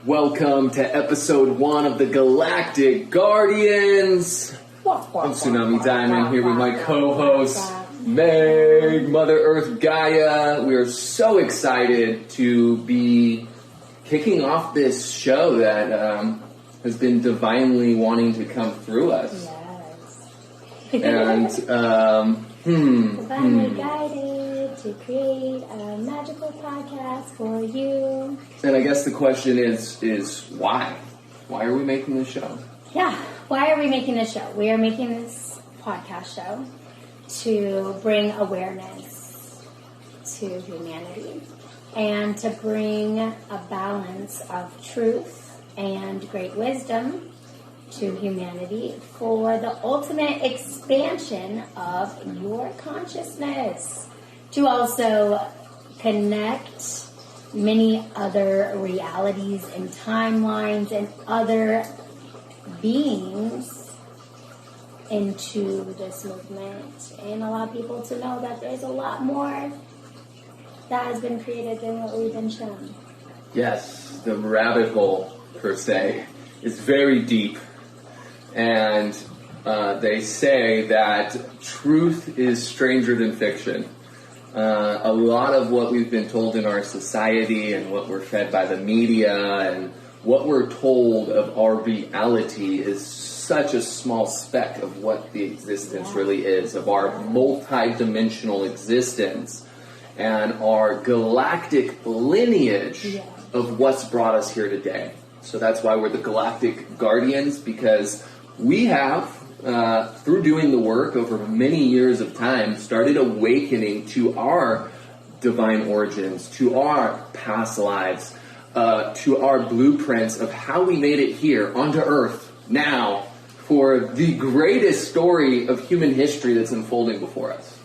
Welcome to episode 1 of the Galactic Guardians. I'm Tsunami Diamond here with my co-host, Meg, Mother Earth Gaia. We are so excited to be kicking off this show that has been divinely wanting to come through us. Yes. And, divinely guided to create a magical podcast for you. And I guess the question is why? Why are we making this show? Yeah, why are we making this show? We are making this podcast show to bring awareness to humanity and to bring a balance of truth and great wisdom to humanity for the ultimate expansion of your consciousness. To also connect many other realities and timelines and other beings into this movement and allow people to know that there's a lot more that has been created than what we've been shown. Yes, the rabbit hole, per se, is very deep. And they say that truth is stranger than fiction. A lot of what we've been told in our society and what we're fed by the media and what we're told of our reality is such a small speck of what the existence really is, of our multi-dimensional existence and our galactic lineage of what's brought us here today. So that's why we're the Galactic Guardians, because we have, through doing the work over many years of time, started awakening to our divine origins, to our past lives, to our blueprints of how we made it here onto Earth now for the greatest story of human history that's unfolding before us.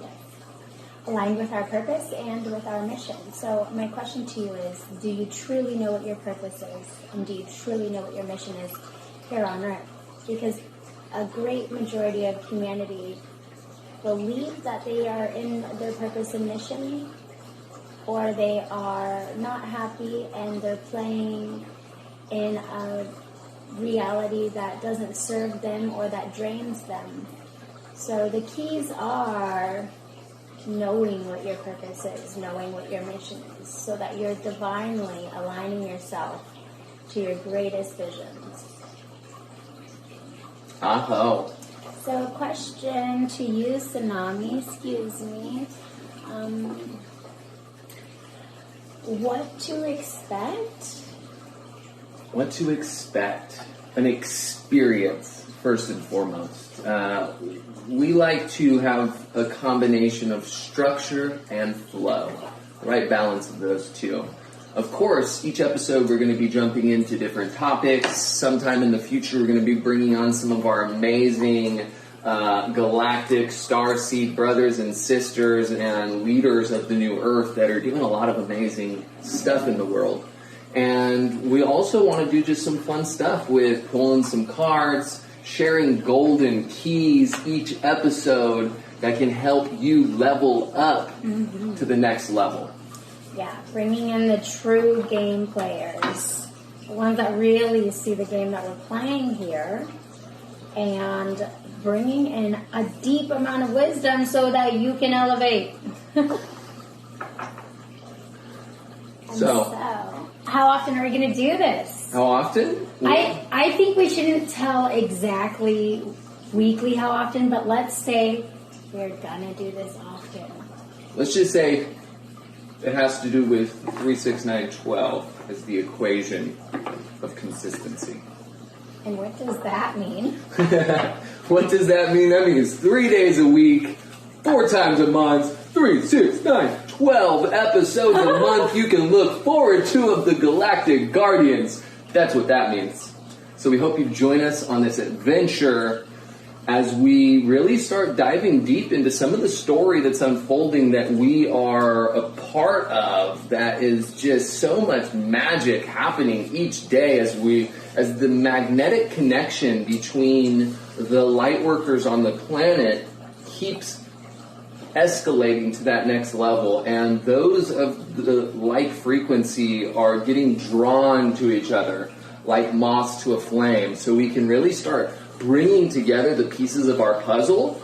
Yes. Aligned with our purpose and with our mission. So my question to you is, do you truly know what your purpose is? And do you truly know what your mission is here on Earth? Because a great majority of humanity believe that they are in their purpose and mission, or they are not happy and they're playing in a reality that doesn't serve them or that drains them. So the keys are knowing what your purpose is, knowing what your mission is, so that you're divinely aligning yourself to your greatest visions. Oh. So, question to you, Tsunami, excuse me. What to expect? What to expect? An experience, first and foremost. We like to have a combination of structure and flow, the right balance of those two. Of course, each episode we're going to be jumping into different topics. Sometime in the future we're going to be bringing on some of our amazing galactic starseed brothers and sisters and leaders of the new Earth that are doing a lot of amazing stuff in the world. And we also want to do just some fun stuff with pulling some cards, sharing golden keys each episode that can help you level up to the next level. Yeah, bringing in the true game players, the ones that really see the game that we're playing here, and bringing in a deep amount of wisdom so that you can elevate. So, how often are we going to do this? How often? I think we shouldn't tell exactly weekly how often, but let's say we're going to do this often. Let's just say it has to do with 3, 6, 9, 12 as the equation of consistency. And what does that mean? What does that mean? That means 3 days a week, 4 times a month, 3, 6, 9, 12 episodes a month you can look forward to of the Galactic Guardians. That's what that means. So we hope you join us on this adventure as we really start diving deep into some of the story that's unfolding that we are a part of, that is just so much magic happening each day as the magnetic connection between the light workers on the planet keeps escalating to that next level, and those of the like frequency are getting drawn to each other like moths to a flame, so we can really start bringing together the pieces of our puzzle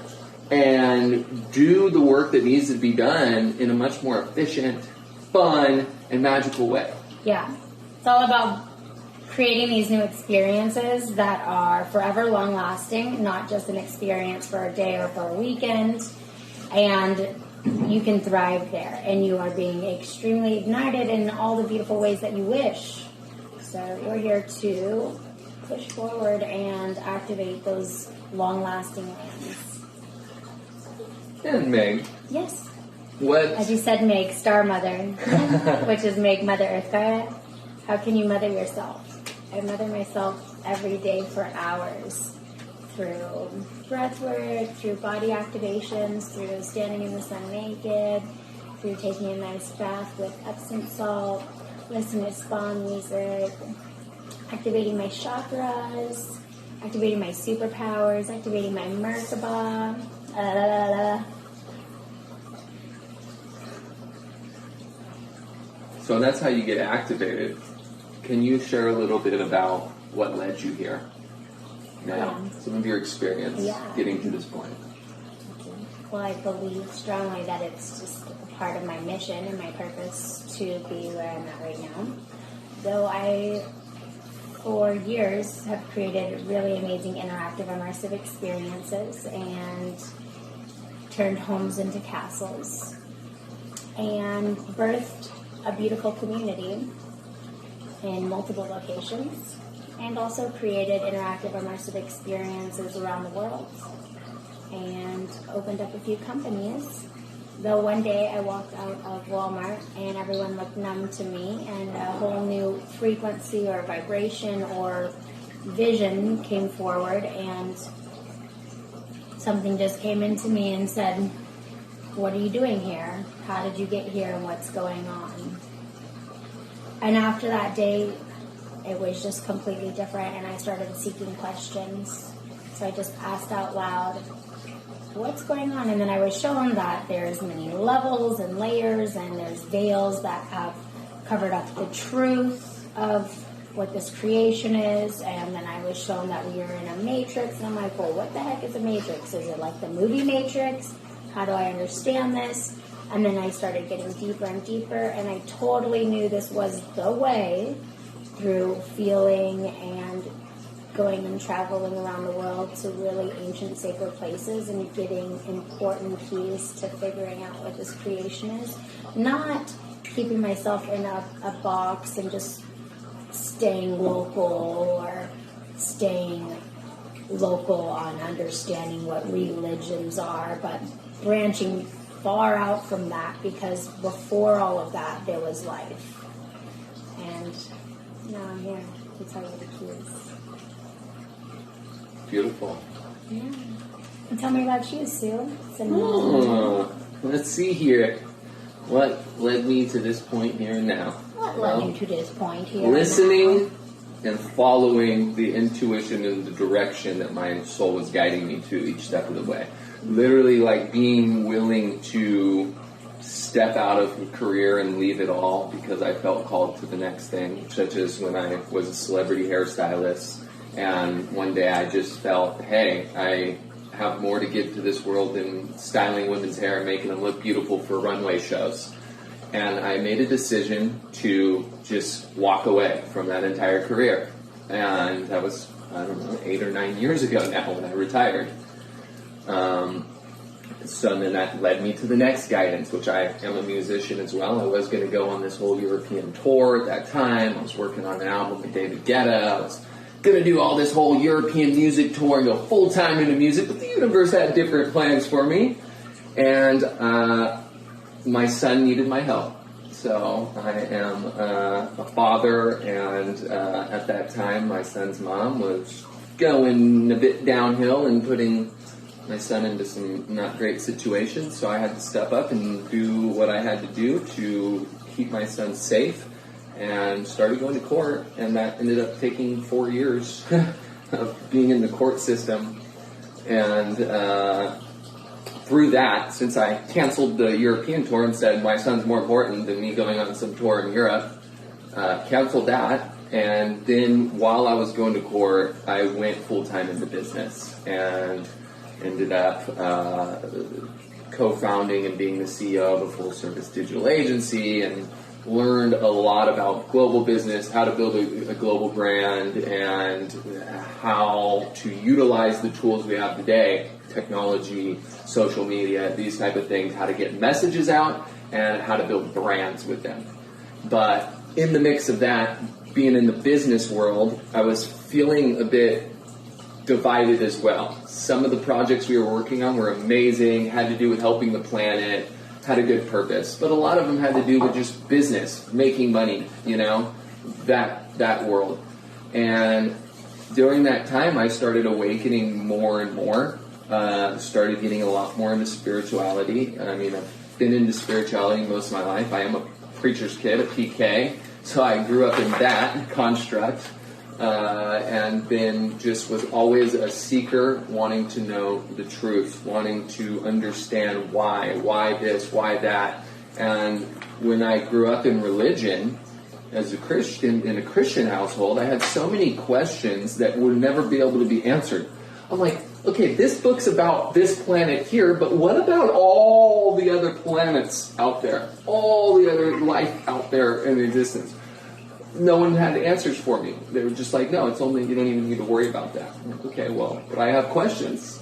and do the work that needs to be done in a much more efficient, fun, and magical way. Yeah. It's all about creating these new experiences that are forever long-lasting, not just an experience for a day or for a weekend. And you can thrive there, and you are being extremely ignited in all the beautiful ways that you wish. So we're here to push forward and activate those long-lasting lands. And Meg, Yes. what? As you said, Meg, Star Mother, which is Meg, Mother Earth Gaia. How can you mother yourself? I mother myself every day for hours through breath work, through body activations, through standing in the sun naked, through taking a nice bath with Epsom salt, listening to spa music, activating my chakras, activating my superpowers, activating my Merkaba. So that's how you get activated. Can you share a little bit about what led you here? Now, some of your experience getting to this point. Well, I believe strongly that it's just a part of my mission and my purpose to be where I'm at right now. Though I, for years, have created really amazing interactive immersive experiences and turned homes into castles and birthed a beautiful community in multiple locations, and also created interactive immersive experiences around the world, and opened up a few companies. Though one day I walked out of Walmart and everyone looked numb to me, and a whole new frequency or vibration or vision came forward, and something just came into me and said, "What are you doing here? How did you get here, and what's going on?" And after that day, it was just completely different, and I started seeking questions. So I just asked out loud, what's going on? And then I was shown that there's many levels and layers, and there's veils that have covered up the truth of what this creation is. And then I was shown that we are in a matrix, and I'm like, well, what the heck is a matrix? Is it like the movie Matrix? How do I understand this? And then I started getting deeper and deeper, and I totally knew this was the way, through feeling and going and traveling around the world to really ancient sacred places and getting important keys to figuring out what this creation is. Not keeping myself in a box and just staying local, or staying local on understanding what religions are, but branching far out from that, because before all of that there was life. And now I'm here to tell you the keys. Beautiful. Yeah. And tell me about you, Sue. Let's see here. What led me to this point here and now? What led you to this point here? Listening and following the intuition and the direction that my soul was guiding me to each step of the way. Literally, like being willing to step out of a career and leave it all because I felt called to the next thing, such as when I was a celebrity hairstylist, and one day I just felt, hey, I have more to give to this world than styling women's hair and making them look beautiful for runway shows. And I made a decision to just walk away from that entire career. And that was, 8 or 9 years ago now when I retired. So then that led me to the next guidance, which I am a musician as well. I was going to go on this whole European tour at that time. I was working on an album with David Guetta. I was going to do all this whole European music tour and go full-time into music, but the universe had different plans for me. And my son needed my help. So I am a father, and at that time my son's mom was going a bit downhill and putting my son into some not great situations, so I had to step up and do what I had to do to keep my son safe, and started going to court, and that ended up taking 4 years of being in the court system, and through that, since I canceled the European tour and said my son's more important than me going on some tour in Europe, canceled that. And then while I was going to court, I went full-time into business and ended up co-founding and being the CEO of a full-service digital agency, and learned a lot about global business, how to build a global brand, and how to utilize the tools we have today, technology, social media, these type of things, how to get messages out, and how to build brands with them. But in the mix of that, being in the business world, I was feeling a bit divided as well. Some of the projects we were working on were amazing, had to do with helping the planet, had a good purpose, but a lot of them had to do with just business, making money, that world. And during that time, I started awakening more and more, started getting a lot more into spirituality. I mean, I've been into spirituality most of my life. I am a preacher's kid, a PK, so I grew up in that construct. And then just was always a seeker, wanting to know the truth, wanting to understand why this, why that. And when I grew up in religion, as a Christian, in a Christian household, I had so many questions that would never be able to be answered. I'm like, okay, this book's about this planet here, but what about all the other planets out there? All the other life out there in existence? No one had answers for me. They were just like, no, it's only, you don't even need to worry about that. I'm like, okay, well, but I have questions.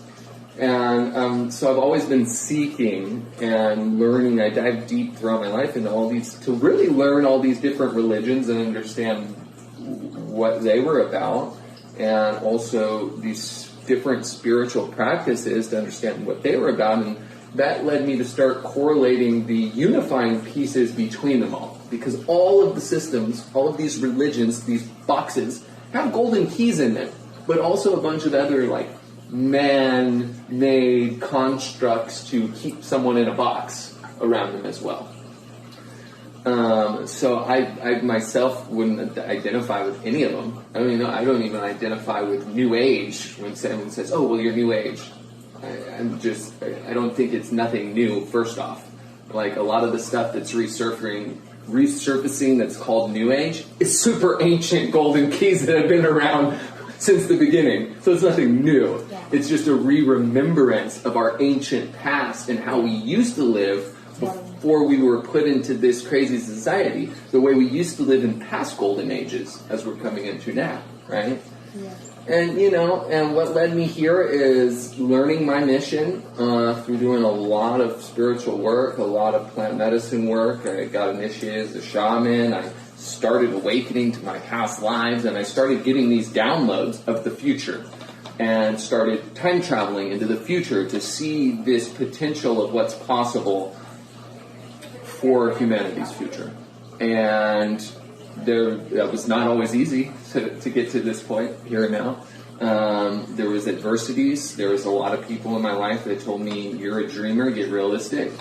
And so I've always been seeking and learning. I dive deep throughout my life into all these, to really learn all these different religions and understand what they were about, and also these different spiritual practices to understand what they were about. And that led me to start correlating the unifying pieces between them all. Because all of the systems, all of these religions, these boxes, have golden keys in them, but also a bunch of other, like, man-made constructs to keep someone in a box around them as well. So I myself wouldn't identify with any of them. I don't even identify with New Age when someone says, oh, well, you're New Age. I don't think it's nothing new, first off. Like, a lot of the stuff that's resurfacing that's called New Age is super ancient golden keys that have been around since the beginning. So it's nothing new. Yeah. It's just a re-remembrance of our ancient past and how we used to live before we were put into this crazy society, the way we used to live in past golden ages as we're coming into now, right? Yeah. And, and what led me here is learning my mission through doing a lot of spiritual work, a lot of plant medicine work. I got initiated as a shaman. I started awakening to my past lives, and I started getting these downloads of the future and started time traveling into the future to see this potential of what's possible for humanity's future. And that was not always easy to get to this point here and now. There was adversities. There was a lot of people in my life that told me, you're a dreamer, get realistic.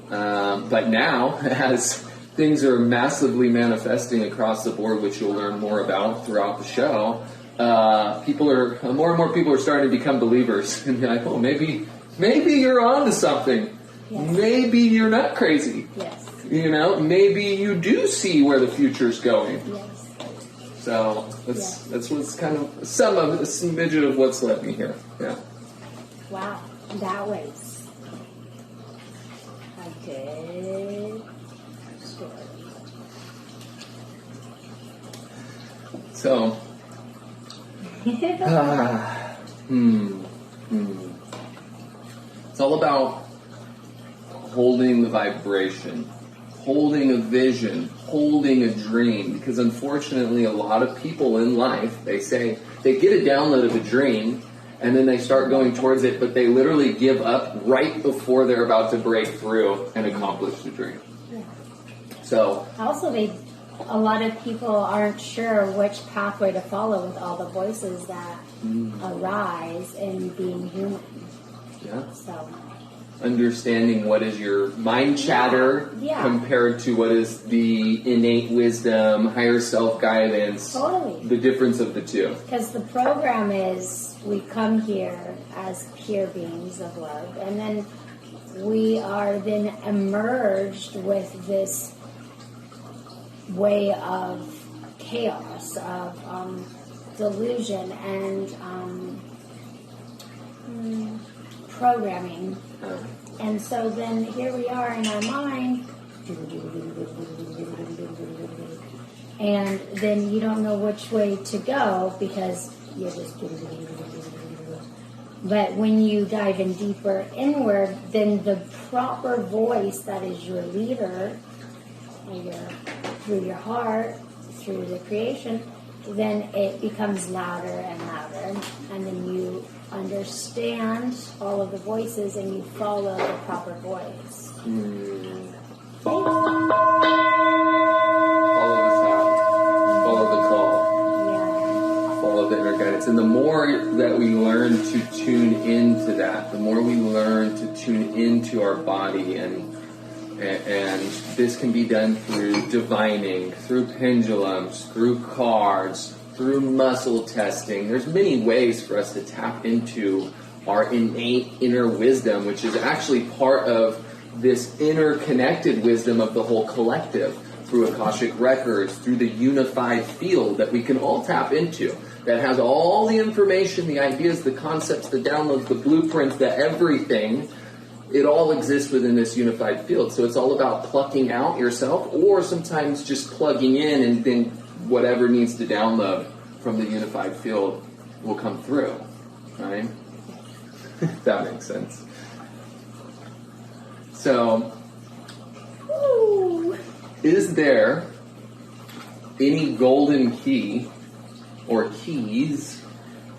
But now, as things are massively manifesting across the board, which you'll learn more about throughout the show, more and more people are starting to become believers. And they're like, oh, maybe you're onto something. Yes. Maybe you're not crazy. Yes. Maybe you do see where the future's going. Yes. So that's what's kind of a smidget of what's led me here. Yeah. Wow, that was a good story. So, it's all about holding the vibration, holding a vision, holding a dream, because unfortunately a lot of people in life, they say they get a download of a dream and then they start going towards it, but they literally give up right before they're about to break through and accomplish the dream. Yeah. So also a lot of people aren't sure which pathway to follow with all the voices that arise in being human. Yeah. So understanding what is your mind chatter compared to what is the innate wisdom, higher self guidance. Totally. The difference of the two. Because the program is we come here as pure beings of love, and then we are then emerged with this way of chaos, of delusion and programming. And so then here we are in our mind, and then you don't know which way to go because you're just. But when you dive in deeper inward, then the proper voice that is your leader, through your heart, through the creation, then it becomes louder and louder, and then you understand all of the voices and you follow the proper voice. Follow the sound. Follow the call. Yeah. Follow the inner guidance. And the more that we learn to tune into that, the more we learn to tune into our body, and this can be done through divining, through pendulums, through cards, through muscle testing. There's many ways for us to tap into our innate inner wisdom, which is actually part of this interconnected wisdom of the whole collective, through Akashic records, through the unified field that we can all tap into, that has all the information, the ideas, the concepts, the downloads, the blueprints, the everything. It all exists within this unified field. So it's all about plucking out yourself, or sometimes just plugging in, and then whatever needs to download from the unified field will come through, right? That makes sense. So, is there any golden key or keys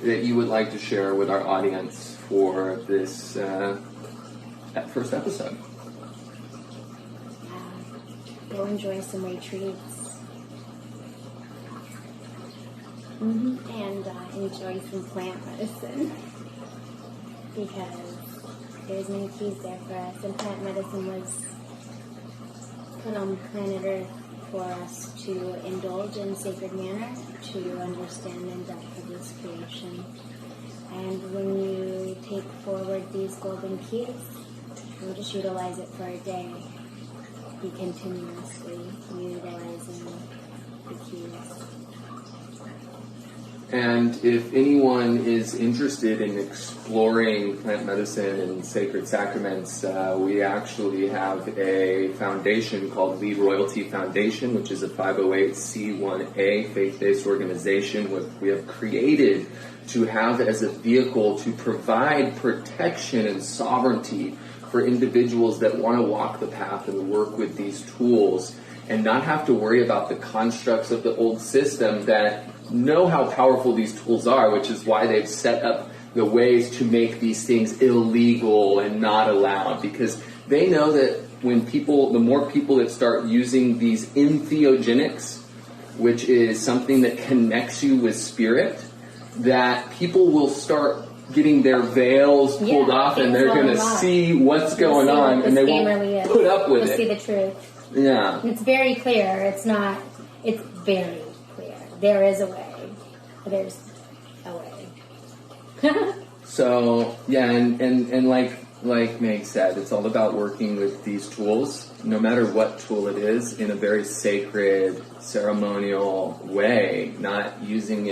that you would like to share with our audience for this that first episode? Go enjoy some retreats. And enjoy some plant medicine, because there's many keys there for us, and plant medicine was put on planet Earth for us to indulge in sacred manner, to understand the depth of this creation. And when you take forward these golden keys, we'll just utilize it for a day. Be continuously utilizing the keys. And if anyone is interested in exploring plant medicine and sacred sacraments, we actually have a foundation called Lead Royalty Foundation, which is a 508c1a faith-based organization which we have created to have as a vehicle to provide protection and sovereignty for individuals that want to walk the path and work with these tools and not have to worry about the constructs of the old system that know how powerful these tools are, which is why they've set up the ways to make these things illegal and not allowed, because they know that the more people that start using these entheogenics, which is something that connects you with spirit, that people will start getting their veils pulled off, and they're going to see what's going on, and they won't really put up with it. They'll see the truth. Yeah. It's very clear. It's very clear. There is a way. There's a way. So, yeah, and like Meg said, it's all about working with these tools, no matter what tool it is, in a very sacred, ceremonial way, not using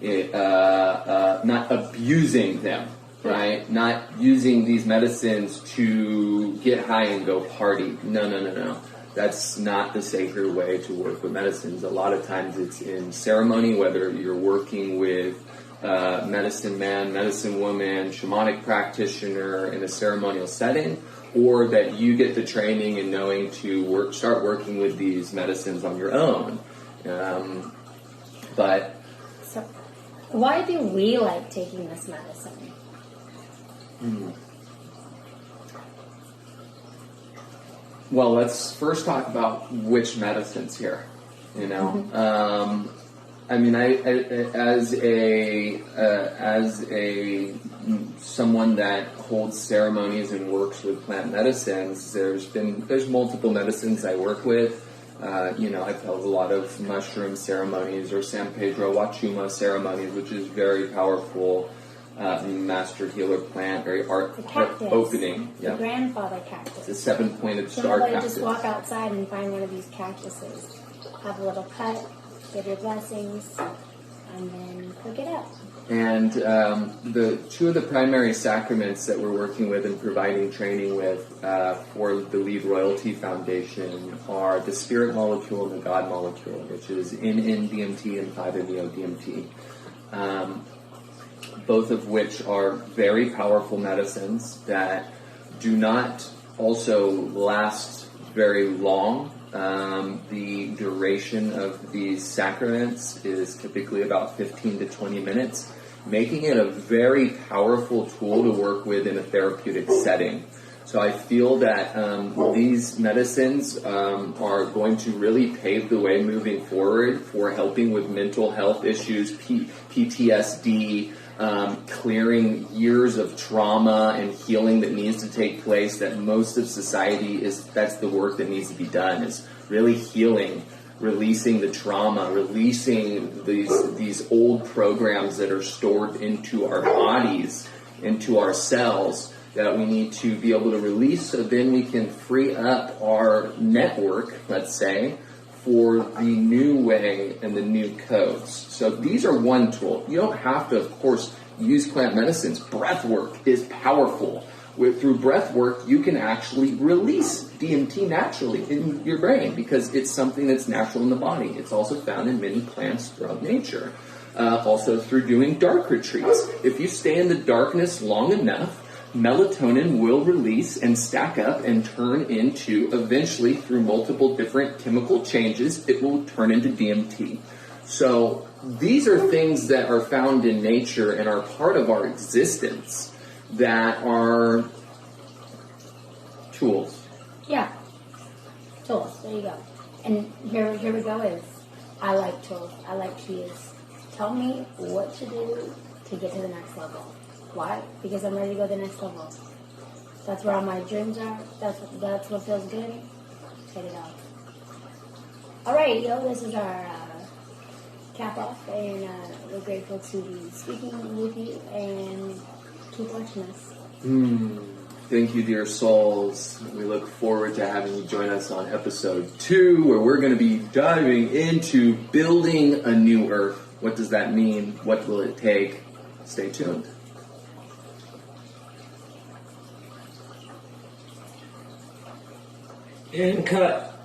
not abusing them, right? Not using these medicines to get high and go party. No. That's not the sacred way to work with medicines. A lot of times it's in ceremony, whether you're working with medicine man, medicine woman, shamanic practitioner in a ceremonial setting, or that you get the training and knowing to start working with these medicines on your own. But so, why do we like taking this medicine? Well, let's first talk about which medicines here. I mean, as someone that holds ceremonies and works with plant medicines, there's multiple medicines I work with. I've held a lot of mushroom ceremonies or San Pedro Wachuma ceremonies, which is very powerful. master healer plant, very heart opening. The grandfather cactus. It's a 7-pointed So star nobody cactus. just walk outside and find one of these cactuses, have a little cut, give your blessings, and then pick it up. And the two of the primary sacraments that we're working with and providing training with for the Lead Royalty Foundation are the spirit molecule and the God molecule, which is NN-DMT and 5-MeO-DMT, both of which are very powerful medicines that do not also last very long. The duration of these sacraments is typically about 15 to 20 minutes, making it a very powerful tool to work with in a therapeutic setting. So I feel that these medicines are going to really pave the way moving forward for helping with mental health issues, PTSD, clearing years of trauma and healing that needs to take place, that most of society that's the work that needs to be done, is really healing, releasing the trauma, releasing these old programs that are stored into our bodies, into our cells, that we need to be able to release so then we can free up our network, let's say, for the new way and the new codes. So these are one tool. You don't have to, of course, use plant medicines. Breath work is powerful. Through breath work, you can actually release DMT naturally in your brain because it's something that's natural in the body. It's also found in many plants throughout nature. Also through doing dark retreats. If you stay in the darkness long enough, melatonin will release and stack up and turn into, eventually through multiple different chemical changes, it will turn into DMT. So these are things that are found in nature and are part of our existence that are tools. Yeah, tools. There you go. And here we go is, I like tools. I like keys. Tell me what to do to get to the next level. Why? Because I'm ready to go to the next level. That's where all my dreams are. That's what feels good. Take it off. All right, this is our cap off, and we're grateful to be speaking with you, and keep watching us. Thank you, dear souls. We look forward to having you join us on episode 2, where we're going to be diving into building a new earth. What does that mean? What will it take? Stay tuned. And cut.